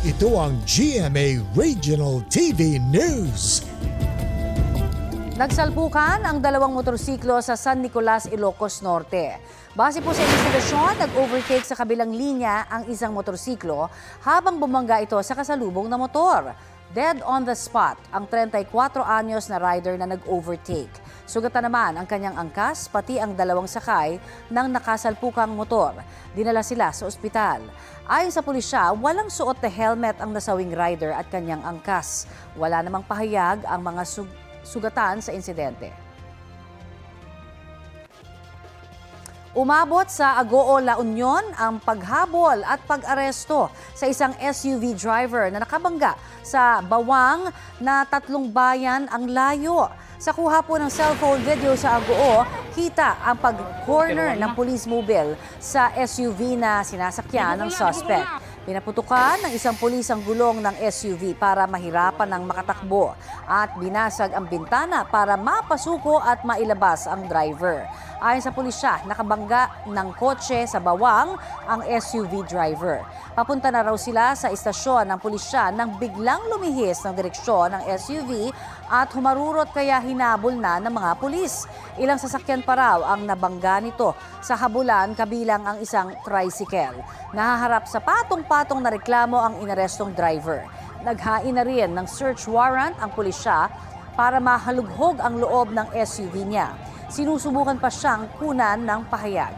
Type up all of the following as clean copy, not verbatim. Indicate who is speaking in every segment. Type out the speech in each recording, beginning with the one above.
Speaker 1: Ito ang GMA Regional TV News.
Speaker 2: Nagsalpukan ang dalawang motorsiklo sa San Nicolas, Ilocos Norte. Base po sa investigasyon, nag-overtake sa kabilang linya ang isang motorsiklo habang bumangga ito sa kasalubong na motor. Dead on the spot ang 34 anyos na rider na nag-overtake. Sugatan naman ang kanyang angkas pati ang dalawang sakay ng nakasalpukang motor. Dinala sila sa ospital. Ayon sa pulisya, walang suot na helmet ang nasawing rider at kanyang angkas. Wala namang pahayag ang mga sugatan sa insidente. Umabot sa Agoo, La Union ang paghabol at pag-aresto sa isang SUV driver na nakabangga sa Bawang na 3 bayan ang layo. Sa kuha po ng cellphone video sa Agoo, kita ang pag-corner ng police mobile sa SUV na sinasakyan ng suspect. Pinaputukan ng isang pulis ang gulong ng SUV para mahirapan ng makatakbo at binasag ang bintana para mapasuko at mailabas ang driver. Ayon sa pulisya, nakabangga ng kotse sa Bawang ang SUV driver. Papunta na raw sila sa istasyon ng pulisya nang biglang lumihis ng direksyon ng SUV at humarurot kaya hinabol na ng mga pulis. Ilang sasakyan pa raw ang nabangga nito sa habulan kabilang ang isang tricycle. Nahaharap sa patong-patong na reklamo ang inarestong driver. Naghain na rin ng search warrant ang pulisya para mahalughog ang loob ng SUV niya. Sinusubukan pa siyang kunan ng pahayag.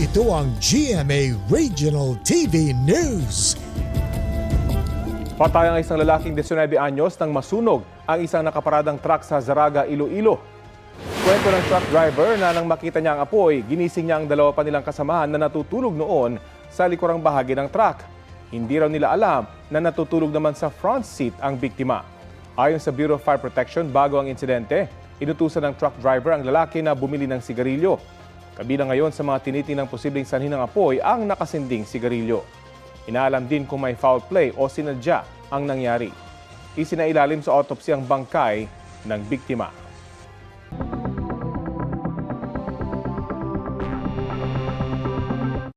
Speaker 1: Ito ang GMA Regional TV News.
Speaker 3: Patay ang isang lalaking 19 anyos nang masunog ang isang nakaparadang truck sa Zaraga, Iloilo. Kwento ng truck driver na nang makita niya ang apoy, ginising niya ang dalawa pa nilang kasamahan na natutulog noon sa likurang bahagi ng truck. Hindi raw nila alam na natutulog naman sa front seat ang biktima. Ayon sa Bureau of Fire Protection, bago ang insidente, inutusan ng truck driver ang lalaki na bumili ng sigarilyo. Kabilang ngayon sa mga tinitinang posibleng sanhi ng apoy ang nakasinding sigarilyo. Inaalam din kung may foul play o sinadya ang nangyari. Isinailalim sa autopsy ang bangkay ng biktima.